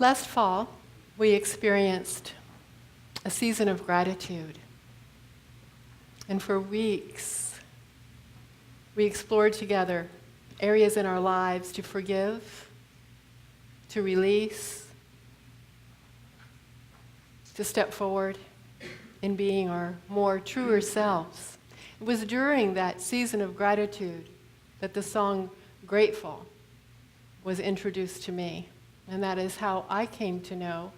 Last fall, we experienced a season of gratitude. And for weeks, we explored together areas in our lives to forgive, to release, to step forward in being our more truer selves. It was during that season of gratitude that the song Grateful was introduced to me. And that is how I came to know,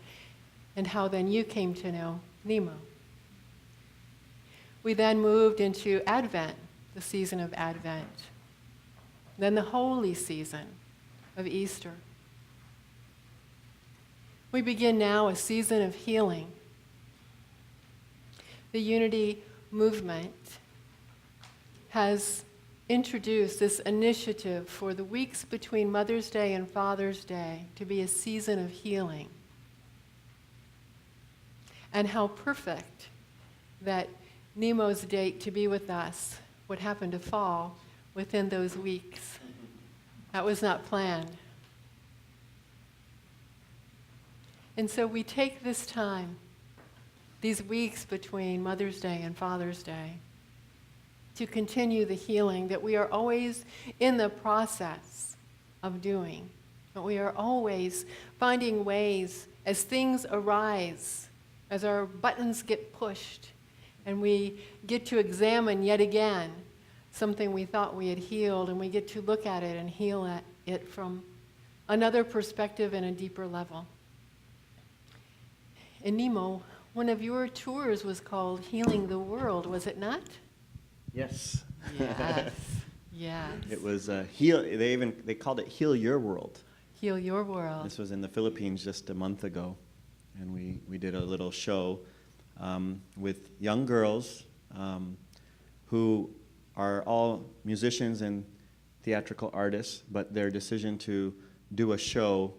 and how then you came to know Nimo. We then moved into Advent, the season of Advent. Then the holy season of Easter. We begin now a season of healing. The Unity movement has introduced this initiative for the weeks between Mother's Day and Father's Day to be a season of healing. And how perfect that Nimo's date to be with us would happen to fall within those weeks. That was not planned. And so we take this time, these weeks between Mother's Day and Father's Day, to continue the healing that we are always in the process of doing. But we are always finding ways as things arise, as our buttons get pushed, and we get to examine yet again something we thought we had healed, and we get to look at it and heal it from another perspective and a deeper level. And Nimo, one of your tours was called Healing the World, was it not? Yes. Yes. Yes. It was heal. They called it Heal Your World. Heal Your World. This was in the Philippines just a month ago, and we did a little show with young girls who are all musicians and theatrical artists, but their decision to do a show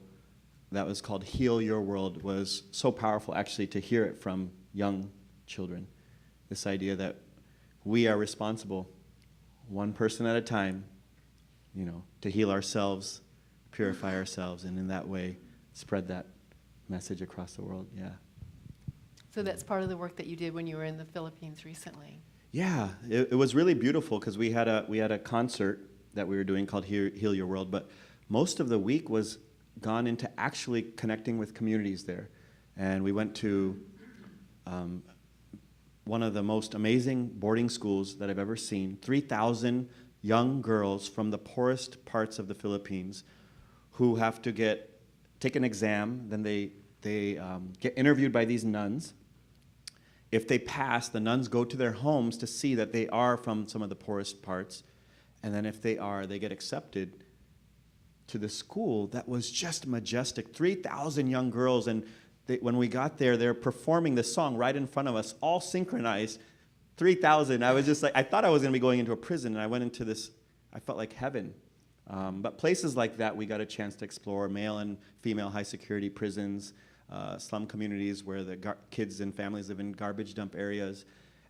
that was called Heal Your World was so powerful, actually, to hear it from young children. This idea that we are responsible, one person at a time, to heal ourselves, purify ourselves, and in that way spread that message across the world. Yeah. So that's part of the work that you did when you were in the Philippines recently. Yeah, it was really beautiful because we had a concert that we were doing called Heal Your World, but most of the week was gone into actually connecting with communities there. And we went to one of the most amazing boarding schools that I've ever seen. 3,000 young girls from the poorest parts of the Philippines who have to take an exam, then they get interviewed by these nuns. If they pass, the nuns go to their homes to see that they are from some of the poorest parts. And then if they are, they get accepted to the school that was just majestic. 3,000 young girls, and when we got there, they're performing the song right in front of us, all synchronized. 3,000. I was just like, I thought I was going to be going into a prison, and I went into this, I felt like heaven. But places like that, we got a chance to explore male and female high security prisons, slum communities where the kids and families live in garbage dump areas.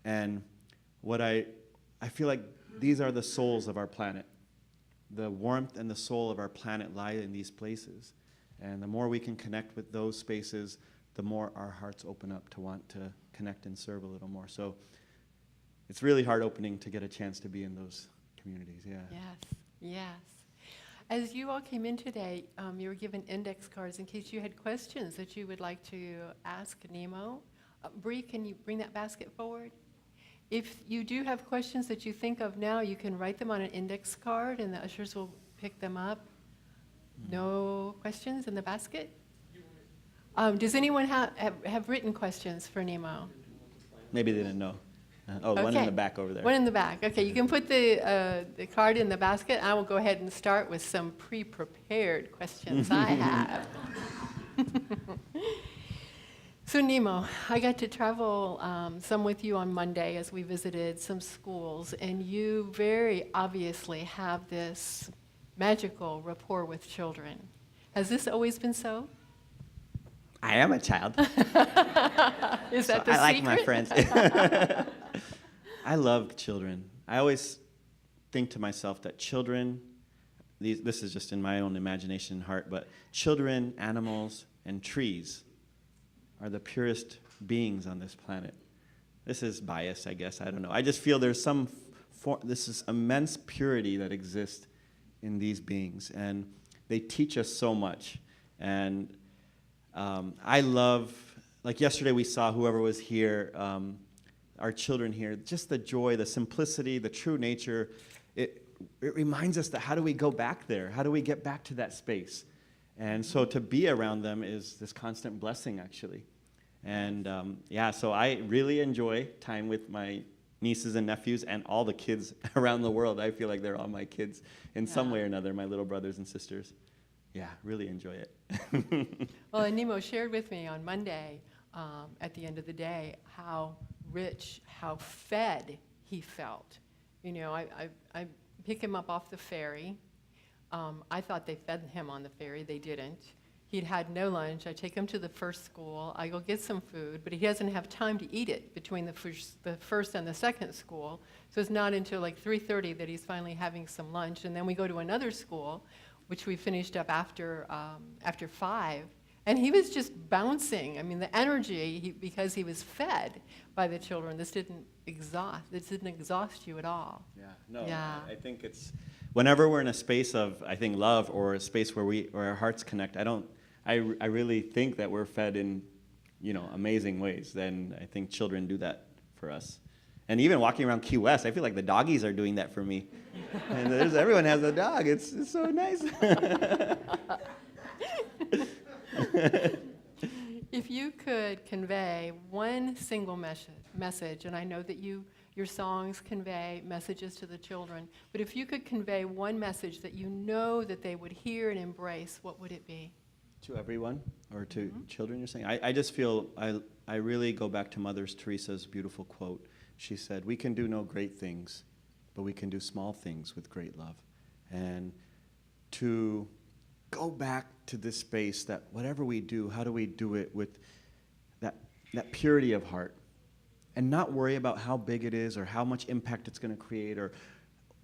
And what I feel like these are the souls of our planet. The warmth and the soul of our planet lie in these places. And the more we can connect with those spaces, the more our hearts open up to want to connect and serve a little more. So it's really heart-opening to get a chance to be in those communities, yeah. Yes, yes. As you all came in today, you were given index cards in case you had questions that you would like to ask Nimo. Bree, can you bring that basket forward? If you do have questions that you think of now, you can write them on an index card and the ushers will pick them up. No questions in the basket? Does anyone have written questions for Nimo? Maybe they didn't know. Okay. One in the back over there. One in the back. Okay, you can put the card in the basket. I will go ahead and start with some pre-prepared questions I have. So Nimo, I got to travel some with you on Monday as we visited some schools, and you very obviously have this magical rapport with children. Has this always been so? I am a child. Is that the secret? I like my friends. I love children. I always think to myself that children, this is just in my own imagination and heart, but children, animals, and trees are the purest beings on this planet. This is bias, I guess. I don't know. I just feel there's this is immense purity that exists in these beings, and they teach us so much. And I love, like yesterday we saw whoever was here, our children here, just the joy, the simplicity, the true nature. It reminds us that how do we go back there? How do we get back to that space? And so to be around them is this constant blessing, actually. And so I really enjoy time with my nieces and nephews and all the kids around the world. I feel like they're all my kids in some way or another, my little brothers and sisters. Yeah, really enjoy it. Well, and Nimo shared with me on Monday, at the end of the day, how rich, how fed he felt. You know, I pick him up off the ferry. I thought they fed him on the ferry. They didn't. He'd had no lunch. I take him to the first school. I go get some food, but he doesn't have time to eat it between the first and the second school. So it's not until like 3:30 that he's finally having some lunch. And then we go to another school, which we finished up after 5. And he was just bouncing. I mean, the energy, because he was fed by the children, this didn't exhaust you at all. Yeah, no, Yeah. I think it's, whenever we're in a space of, I think, love, or a space where our hearts connect, I really think that we're fed in, amazing ways. Then I think children do that for us. And even walking around Key West, I feel like the doggies are doing that for me. And everyone has a dog. It's so nice. If you could convey one single message, and I know that your songs convey messages to the children, but if you could convey one message that you know that they would hear and embrace, what would it be? To everyone, or to children, you're saying? I just feel, I really go back to Mother Teresa's beautiful quote. She said, "We can do no great things, but we can do small things with great love." And to go back to this space that whatever we do, how do we do it with that purity of heart, and not worry about how big it is or how much impact it's going to create or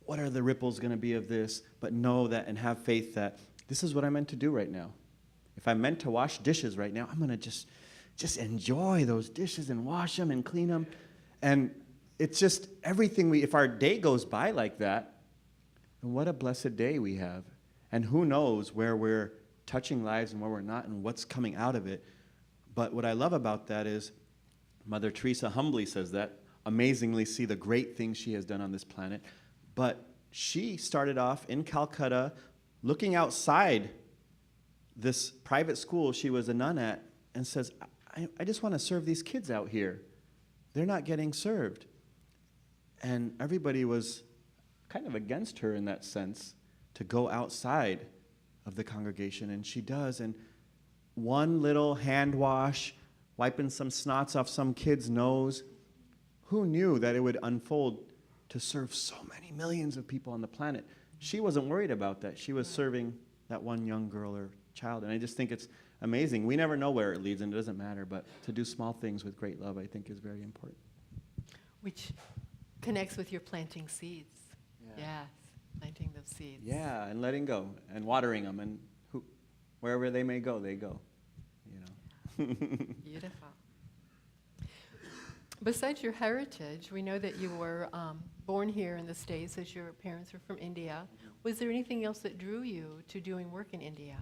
what are the ripples going to be of this, but know that and have faith that this is what I'm meant to do right now. If I'm meant to wash dishes right now, I'm going to just enjoy those dishes and wash them and clean them. And it's just everything if our day goes by like that, then what a blessed day we have. And who knows where we're touching lives and where we're not and what's coming out of it. But what I love about that is Mother Teresa humbly says that, amazingly see the great things she has done on this planet. But she started off in Calcutta looking outside this private school she was a nun at and says, I just want to serve these kids out here. They're not getting served. And everybody was kind of against her in that sense to go outside of the congregation, and she does. And one little hand wash, wiping some snots off some kid's nose, who knew that it would unfold to serve so many millions of people on the planet? She wasn't worried about that. She was serving that one young girl or child. And I just think it's amazing. We never know where it leads, and it doesn't matter, but to do small things with great love, I think, is very important. Which connects with your planting seeds. Yeah. Yes, planting those seeds. Yeah, and letting go and watering them, and wherever they may go, they go. Beautiful. Besides your heritage, we know that you were born here in the States as your parents are from India. Was there anything else that drew you to doing work in India?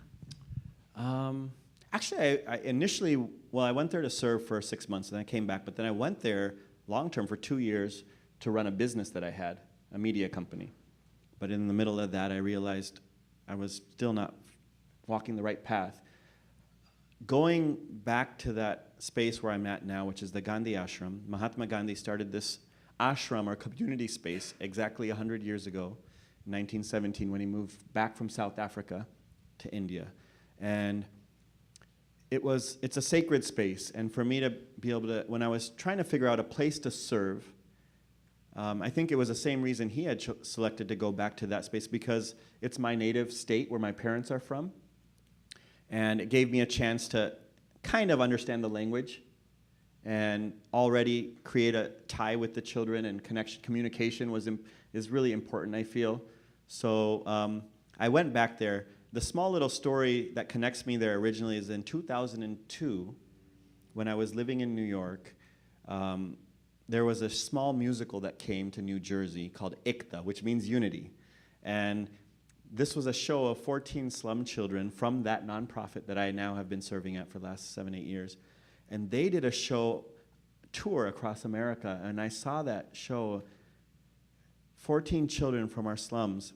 Actually, I initially, I went there to serve for 6 months, and I came back, but then I went there long-term for 2 years to run a business that I had, a media company. But in the middle of that, I realized I was still not walking the right path. Going back to that space where I'm at now, which is the Gandhi Ashram, Mahatma Gandhi started this ashram or community space exactly 100 years ago, in 1917, when he moved back from South Africa to India. And it's a sacred space, and for me to be able to, when I was trying to figure out a place to serve, I think it was the same reason he had selected to go back to that space, because it's my native state where my parents are from. And it gave me a chance to kind of understand the language and already create a tie with the children, and communication is really important, I feel. So I went back there, the small little story that connects me there originally is in 2002, when I was living in New York. There was a small musical that came to New Jersey called IKTA, which means unity. And this was a show of 14 slum children from that nonprofit that I now have been serving at for the last 7, 8 years. And they did a show tour across America, and I saw that show, 14 children from our slums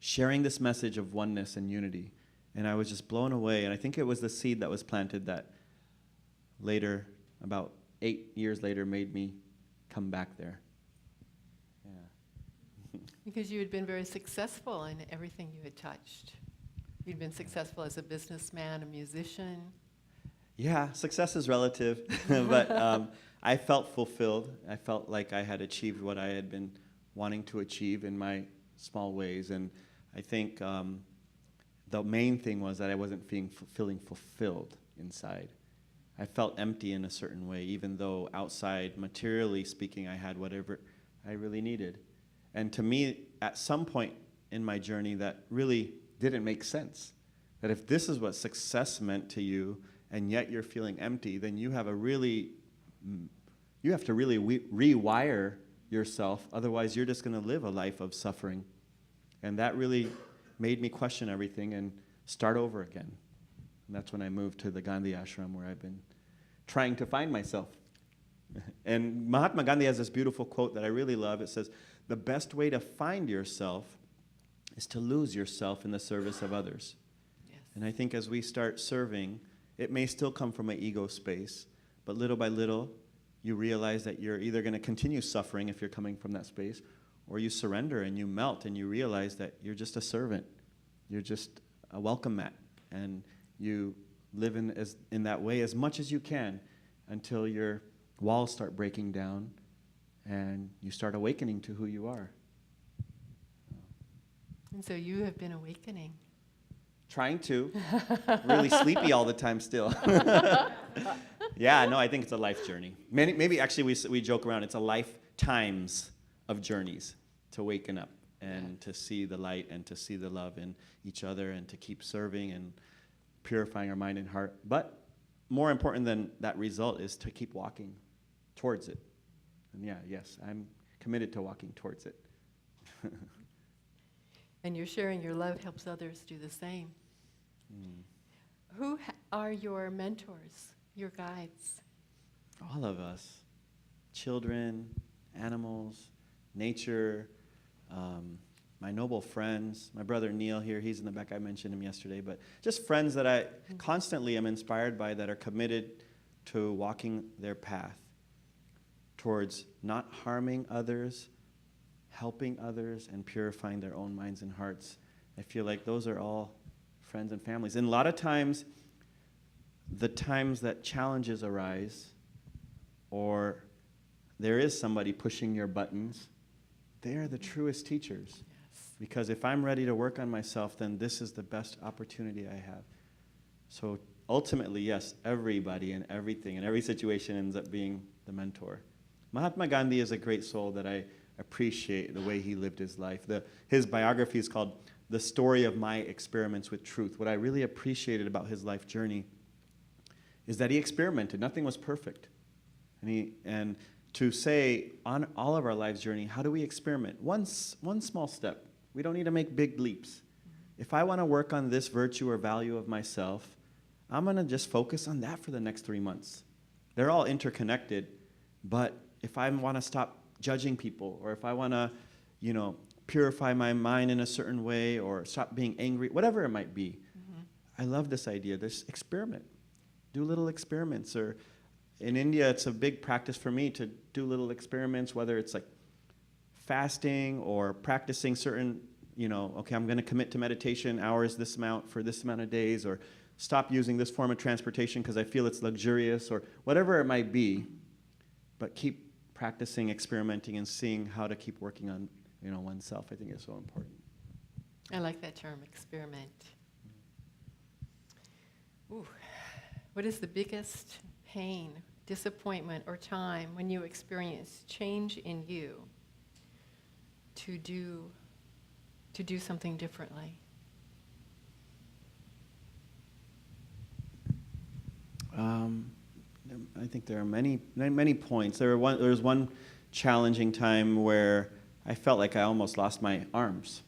sharing this message of oneness and unity. And I was just blown away, and I think it was the seed that was planted that later, about 8 years later, made me come back there. Yeah. Because you had been very successful in everything you had touched. You'd been successful as a businessman, a musician. Yeah, success is relative, but I felt fulfilled. I felt like I had achieved what I had been wanting to achieve in my small ways, and I think the main thing was that I wasn't feeling fulfilled inside. I felt empty in a certain way, even though outside, materially speaking, I had whatever I really needed. And to me, at some point in my journey, that really didn't make sense. That if this is what success meant to you, and yet you're feeling empty, then you have to really rewire yourself. Otherwise, you're just going to live a life of suffering. And that really made me question everything and start over again. And that's when I moved to the Gandhi Ashram, where I've been trying to find myself. And Mahatma Gandhi has this beautiful quote that I really love. It says, "The best way to find yourself is to lose yourself in the service of others." Yes. And I think as we start serving, it may still come from an ego space, but little by little, you realize that you're either going to continue suffering if you're coming from that space, or you surrender and you melt and you realize that you're just a servant. You're just a welcome mat. And you live in that way as much as you can until your walls start breaking down and you start awakening to who you are. And so you have been awakening. Trying to. Really sleepy all the time still. Yeah, no, I think it's a life journey. Maybe actually we joke around, it's a lifetimes of journeys to waken up and to see the light and to see the love in each other and to keep serving and purifying our mind and heart. But more important than that result is to keep walking towards it. And yes, I'm committed to walking towards it. And you're sharing your love helps others do the same. Mm. Who are your mentors, your guides? All of us. Children, animals, nature, my noble friends. My brother Neil here, he's in the back. I mentioned him yesterday. But just friends that I constantly am inspired by that are committed to walking their path towards not harming others, helping others, and purifying their own minds and hearts. I feel like those are all friends and families. And a lot of times, the times that challenges arise, or there is somebody pushing your buttons, they are the truest teachers. Yes. Because if I'm ready to work on myself, then this is the best opportunity I have. So ultimately, yes, everybody and everything and every situation ends up being the mentor. Mahatma Gandhi is a great soul that I appreciate the way he lived his life. His biography is called The Story of My Experiments with Truth. What I really appreciated about his life journey is that he experimented. Nothing was perfect. And to say on all of our lives journey, how do we experiment? One small step. We don't need to make big leaps. If I want to work on this virtue or value of myself, I'm going to just focus on that for the next 3 months. They're all interconnected, but if I want to stop judging people, or if I want to, purify my mind in a certain way, or stop being angry, whatever it might be, I love this idea, this experiment. Do little experiments. Or in India, it's a big practice for me to do little experiments, whether it's like fasting or practicing certain, okay, I'm going to commit to meditation hours this amount for this amount of days, or stop using this form of transportation because I feel it's luxurious, or whatever it might be, but keep practicing, experimenting, and seeing how to keep working on, oneself. I think is so important. I like that term, experiment. Ooh. What is the biggest pain, disappointment, or time when you experience change in you to do something differently? Um, I think there are many points. There was one challenging time where I felt like I almost lost my arms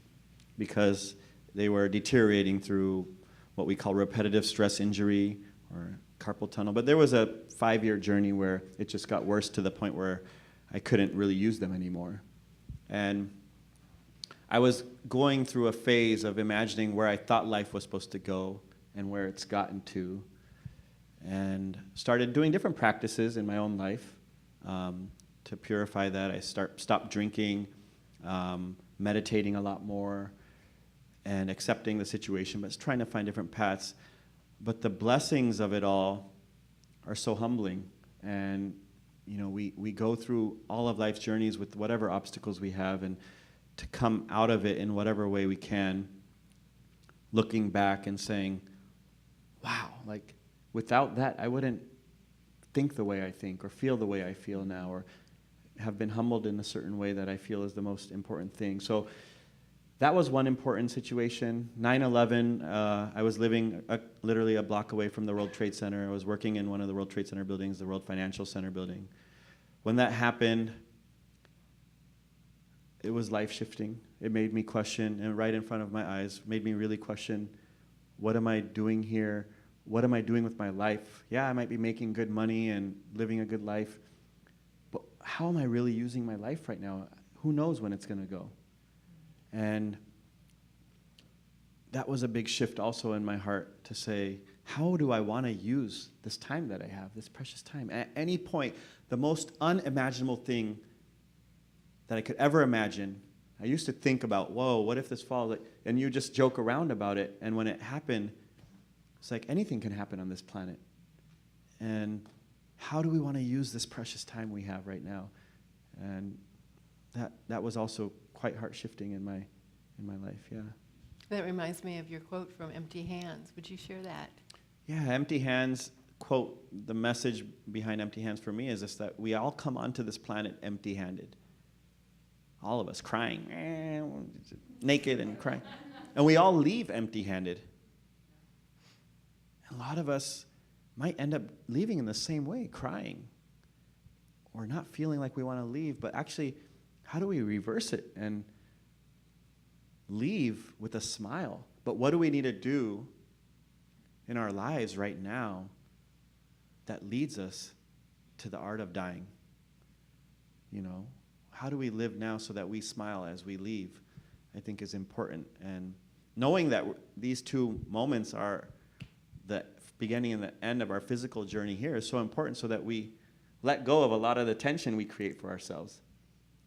because they were deteriorating through what we call repetitive stress injury or carpal tunnel. But there was a 5-year journey where it just got worse to the point where I couldn't really use them anymore. And I was going through a phase of imagining where I thought life was supposed to go and where it's gotten to, and started doing different practices in my own life to purify that. I stopped drinking, meditating a lot more, and accepting the situation, but trying to find different paths. But the blessings of it all are so humbling. And we go through all of life's journeys with whatever obstacles we have, and to come out of it in whatever way we can, looking back and saying, wow, like without that, I wouldn't think the way I think or feel the way I feel now, or have been humbled in a certain way that I feel is the most important thing. So that was one important situation. 9/11, I was living literally a block away from the World Trade Center. I was working in one of the World Trade Center buildings, the World Financial Center building. When that happened, it was life-shifting. It made me question, and right in front of my eyes, made me really question, what am I doing here? What am I doing with my life? Yeah, I might be making good money and living a good life, but how am I really using my life right now? Who knows when it's going to go? And that was a big shift also in my heart to say, how do I want to use this time that I have, this precious time? At any point, the most unimaginable thing that I could ever imagine, I used to think about, whoa, what if this falls? And you just joke around about it. And when it happened, it's like anything can happen on this planet. And how do we want to use this precious time we have right now? And that was also quite heart-shifting in my life, yeah. That reminds me of your quote from Empty Hands. Would you share that? Yeah, Empty Hands, quote, the message behind Empty Hands for me is just that we all come onto this planet empty-handed. All of us crying, naked and crying. And we all leave empty-handed. A lot of us might end up leaving in the same way, crying, or not feeling like we want to leave, but actually, how do we reverse it and leave with a smile? But what do we need to do in our lives right now that leads us to the art of dying? How do we live now so that we smile as we leave, I think is important. And knowing that these two moments are the beginning and the end of our physical journey here is so important, so that we let go of a lot of the tension we create for ourselves.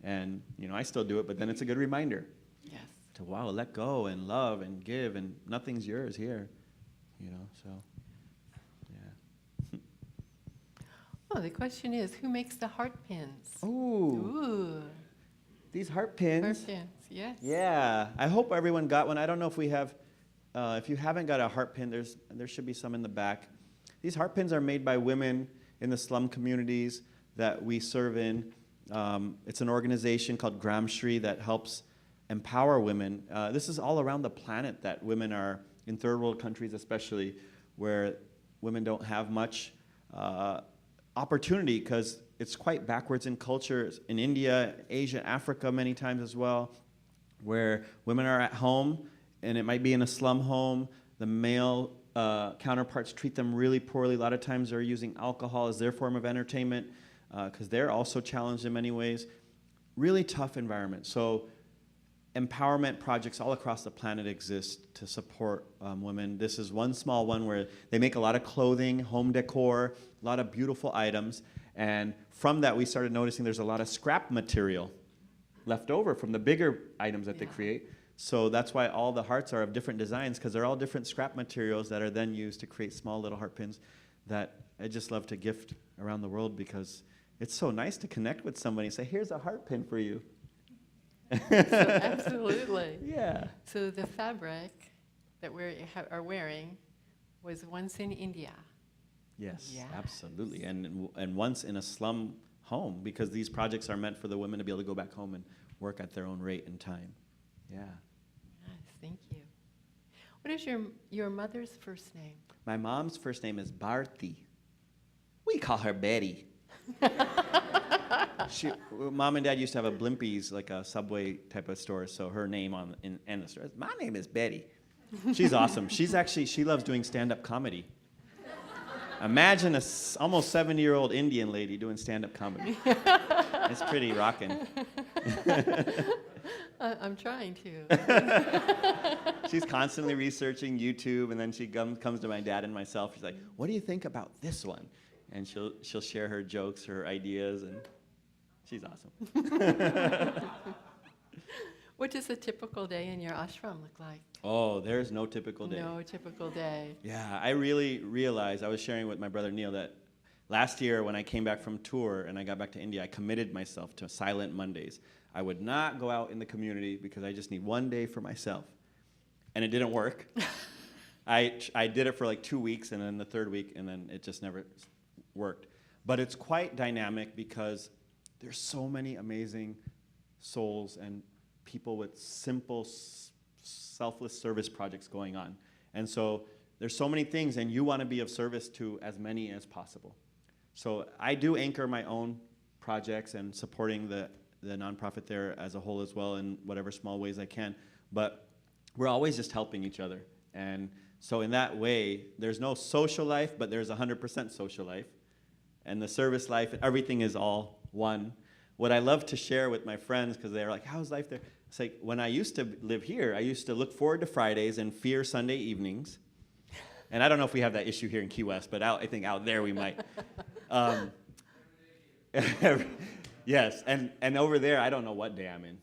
And, I still do it, but then it's a good reminder. Yes. To, wow, let go and love and give, and nothing's yours here. So, yeah. Oh, the question is, who makes the heart pins? Ooh. Ooh. These heart pins. Heart pins, yes. Yeah. I hope everyone got one. I don't know if we have, if you haven't got a heart pin, there should be some in the back. These heart pins are made by women in the slum communities that we serve in. It's an organization called Gramshri that helps empower women. This is all around the planet, that women are in third world countries, especially where women don't have much opportunity, because it's quite backwards in culture. In India, Asia, Africa many times as well, where women are at home, and it might be in a slum home. The male counterparts treat them really poorly. A lot of times they're using alcohol as their form of entertainment, because they're also challenged in many ways. Really tough environment. So empowerment projects all across the planet exist to support women. This is one small one where they make a lot of clothing, home decor, a lot of beautiful items. And from that, we started noticing there's a lot of scrap material left over from the bigger items that they create. So that's why all the hearts are of different designs, because they're all different scrap materials that are then used to create small little heart pins that I just love to gift around the world, because it's so nice to connect with somebody and say, here's a heart pin for you. Absolutely. Yeah. So the fabric that we are wearing was once in India. Yes, absolutely. And once in a slum home, because these projects are meant for the women to be able to go back home and work at their own rate and time. Yeah. Yes, thank you. What is your mother's first name? My mom's first name is Bharti. We call her Betty. Mom and Dad used to have a Blimpies, like a Subway type of store, so her name in the store, my name is Betty. She's awesome. She loves doing stand-up comedy. Imagine almost 70-year-old Indian lady doing stand-up comedy. It's pretty rocking. I'm trying to. She's constantly researching YouTube, and then she comes to my dad and myself. She's like, "What do you think about this one?" And she'll share her jokes, her ideas, and she's awesome. What does a typical day in your ashram look like? Oh, there's no typical day. No typical day. Yeah, I really realized, I was sharing with my brother Neil, that last year when I came back from tour and I got back to India, I committed myself to Silent Mondays. I would not go out in the community because I just need one day for myself. And it didn't work. I did it for like 2 weeks, and then the third week, and then it just never worked. But it's quite dynamic because there's so many amazing souls and people with simple, selfless service projects going on. And so there's so many things, and you want to be of service to as many as possible. So I do anchor my own projects and supporting the nonprofit there as a whole as well in whatever small ways I can. But we're always just helping each other. And so in that way, there's no social life, but there's 100% social life. And the service life, everything is all one. What I love to share with my friends, because they're like, how's life there? It's like, when I used to live here, I used to look forward to Fridays and fear Sunday evenings. And I don't know if we have that issue here in Key West, but I think out there we might. Yes, and over there, I don't know what day I'm in.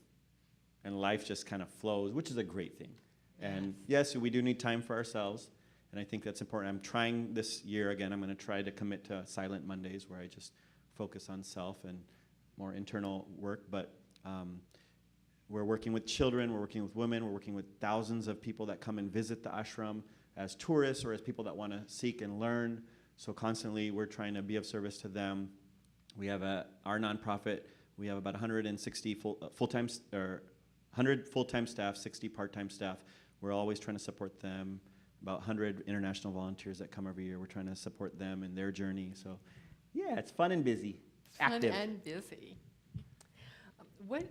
And life just kind of flows, which is a great thing. And yes, we do need time for ourselves, and I think that's important. I'm trying this year again, I'm going to try to commit to Silent Mondays where I just focus on self and more internal work, but we're working with children, we're working with women, we're working with thousands of people that come and visit the ashram as tourists or as people that want to seek and learn. So constantly we're trying to be of service to them. We have our nonprofit, we have about 160 full-time, or 100 full-time staff, 60 part-time staff. We're always trying to support them. About 100 international volunteers that come every year. We're trying to support them in their journey. So yeah, it's fun and busy. Active. Fun and busy. What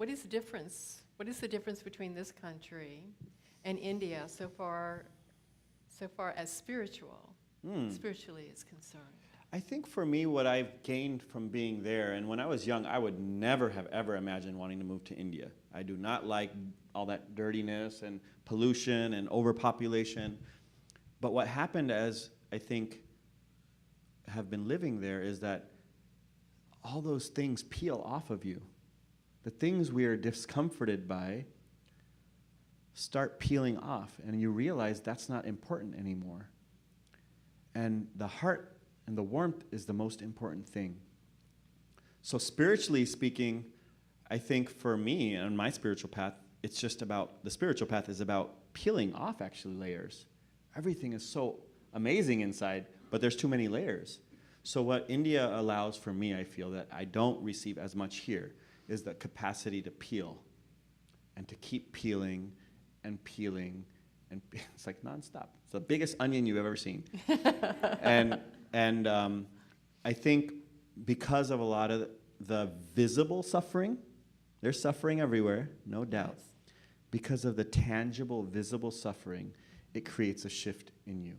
is the difference? What is the difference between this country and India so far as spiritually is concerned? I think for me, what I've gained from being there, and when I was young, I would never have ever imagined wanting to move to India. I do not like all that dirtiness and pollution and overpopulation. But what happened as I think have been living there is that all those things peel off of you. The things we are discomforted by start peeling off, and you realize that's not important anymore. And the heart and the warmth is the most important thing. So spiritually speaking, I think for me on my spiritual path, it's just about, the spiritual path is about peeling off actually layers. Everything is so amazing inside, but there's too many layers. So what India allows for me, I feel that I don't receive as much here, is the capacity to peel and to keep peeling and peeling. And it's like nonstop. It's the biggest onion you've ever seen. And I think because of a lot of the visible suffering, there's suffering everywhere, no doubt. Yes. Because of the tangible, visible suffering, it creates a shift in you.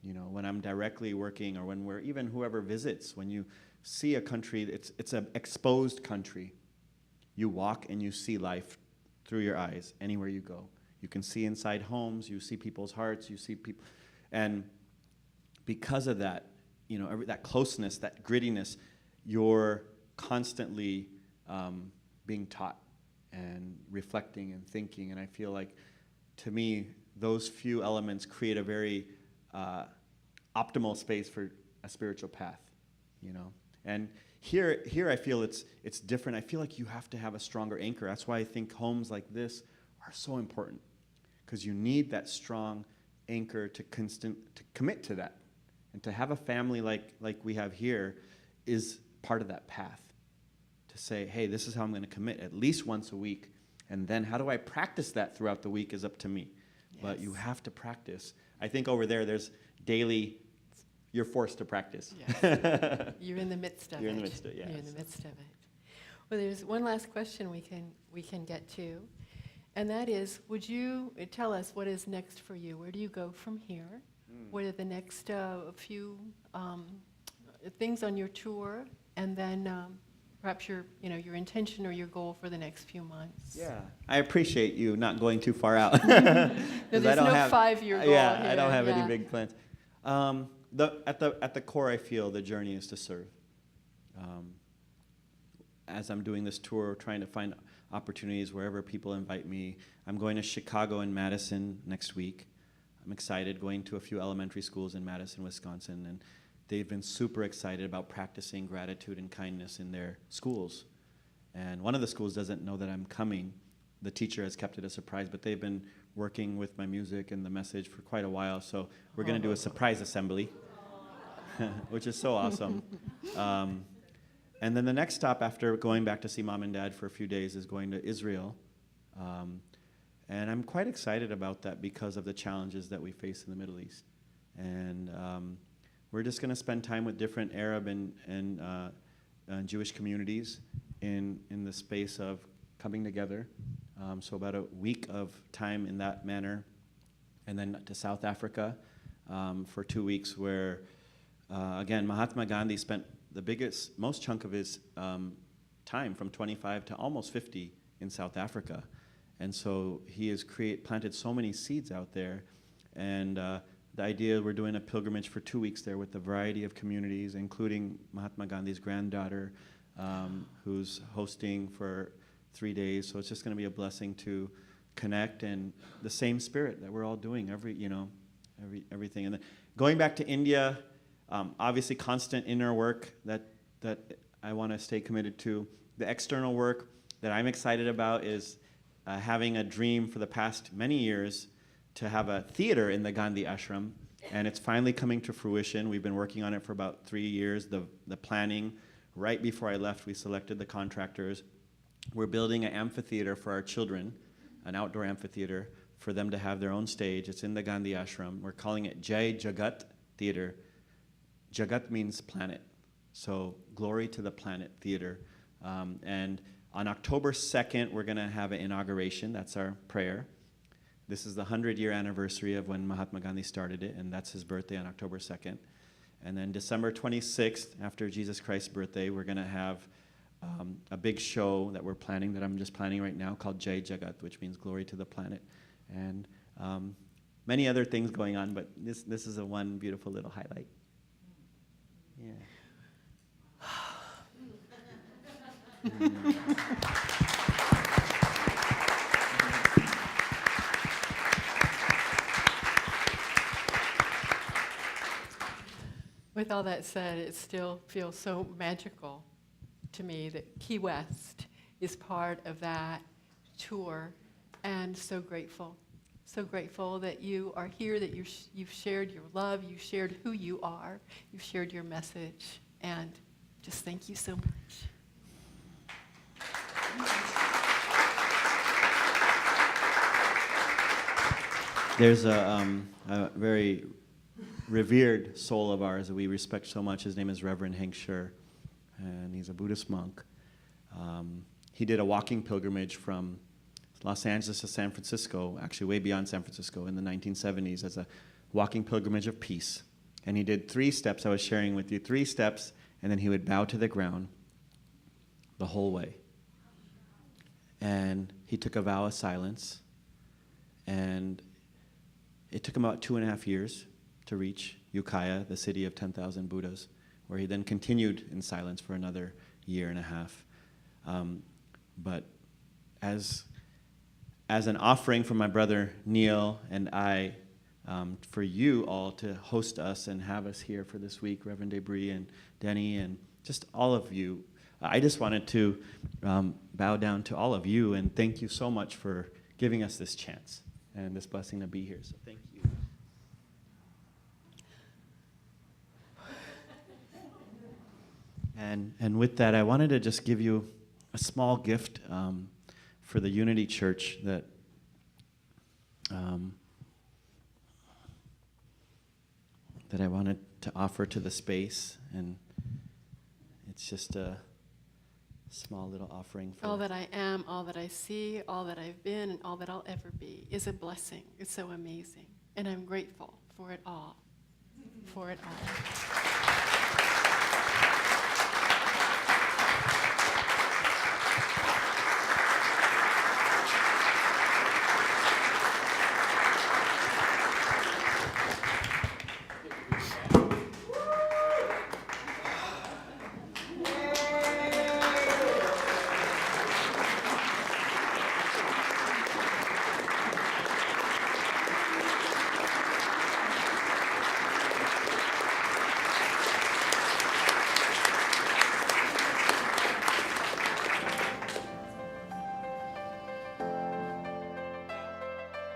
You know, when I'm directly working, or when even whoever visits, when you see a country, it's an exposed country. You walk and you see life through your eyes anywhere you go. You can see inside homes, you see people's hearts, you see people. And because of that, you know, that closeness, that grittiness, you're constantly being taught and reflecting and thinking. And I feel like, to me, those few elements create a very optimal space for a spiritual path, you know. And here I feel it's different. I feel like you have to have a stronger anchor. That's why I think homes like this are so important, because you need that strong anchor to commit to that. And to have a family like we have here is part of that path. To say, hey, this is how I'm going to commit at least once a week. And then how do I practice that throughout the week is up to me. Yes. But you have to practice. I think over there's daily you're forced to practice. Yes. You're in the midst of it. You're in the midst of it, yeah. You're in the midst of it. Well, there's one last question we can get to, and that is, would you tell us what is next for you? Where do you go from here? What are the next few things on your tour, and then perhaps your intention or your goal for the next few months? Yeah, I appreciate you not going too far out. No, there's no 5-year goal Yeah, here. I don't have any big plans. At the core, I feel the journey is to serve. As I'm doing this tour, trying to find opportunities wherever people invite me. I'm going to Chicago and Madison next week. I'm excited, going to a few elementary schools in Madison, Wisconsin, and they've been super excited about practicing gratitude and kindness in their schools. And one of the schools doesn't know that I'm coming. The teacher has kept it a surprise, but they've been working with my music and the message for quite a while, so we're going to do a surprise assembly, which is so awesome. And then the next stop after going back to see Mom and Dad for a few days is going to Israel. And I'm quite excited about that because of the challenges that we face in the Middle East. And we're just going to spend time with different Arab and Jewish communities in the space of coming together. So about a week of time in that manner. And then to South Africa for 2 weeks where, again, Mahatma Gandhi spent the most chunk of his time from 25 to almost 50 in South Africa. And so he has planted so many seeds out there. And the idea, we're doing a pilgrimage for 2 weeks there with a variety of communities, including Mahatma Gandhi's granddaughter, who's hosting for 3 days. So it's just going to be a blessing to connect and the same spirit that we're all doing, everything. And then going back to India, obviously constant inner work that I want to stay committed to. The external work that I'm excited about is having a dream for the past many years to have a theater in the Gandhi Ashram, and it's finally coming to fruition. We've been working on it for about 3 years. The planning, right before I left, we selected the contractors. We're building an amphitheater for our children, an outdoor amphitheater, for them to have their own stage. It's in the Gandhi Ashram. We're calling it Jai Jagat Theater. Jagat means planet, so Glory to the Planet Theater. And on October 2nd, we're going to have an inauguration. That's our prayer. This is the 100-year anniversary of when Mahatma Gandhi started it, and that's his birthday on October 2nd. And then December 26th, after Jesus Christ's birthday, we're going to have a big show that we're planning, that I'm just planning right now, called Jai Jagat, which means Glory to the Planet. And many other things going on, but this is a one beautiful little highlight. Yeah. With all that said, it still feels so magical to me that Key West is part of that tour, and so grateful that you are here, that you've shared your love, you've shared who you are, you've shared your message, and just thank you so much. There's a very revered soul of ours that we respect so much. His name is Reverend Hank Scher, and he's a Buddhist monk. He did a walking pilgrimage from Los Angeles to San Francisco, actually way beyond San Francisco, in the 1970s as a walking pilgrimage of peace. And he did 3 steps I was sharing with you, 3 steps, and then he would bow to the ground the whole way. And he took a vow of silence, and it took him about 2.5 years to reach Ukiah, the city of 10,000 Buddhas, where he then continued in silence for another 1.5 years. But as an offering from my brother Neil and I, for you all to host us and have us here for this week, Reverend Debris and Denny and just all of you, I just wanted to bow down to all of you and thank you so much for giving us this chance and this blessing to be here. So thank you. And with that, I wanted to just give you a small gift for the Unity Church that I wanted to offer to the space, and it's just a small little offering for All that I am, all that I see, all that I've been, and all that I'll ever be is a blessing. It's so amazing. And I'm grateful for it all. For it all.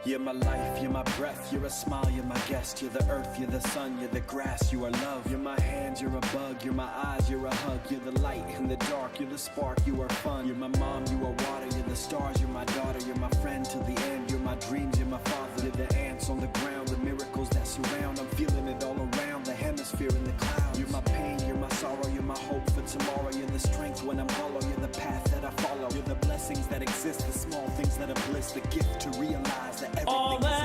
You're my life, you're my breath, you're a smile, you're my guest. You're the earth, you're the sun, you're the grass, you are love. You're my hands, you're a bug, you're my eyes, you're a hug. You're the light in the dark, you're the spark, you are fun. You're my mom, you are water, you're the stars, you're my daughter. You're my friend till the end, you're my dreams, you're my father. You're the ants on the ground, the miracles that surround. I'm feeling it all around, the hemisphere in the clouds. You're my pain, you're my sorrow, you're my hope for tomorrow. You're the strength when I'm hollow, you're the path that I follow. You're the blessings that exist, the small things that are bliss, the gift to realize that everything is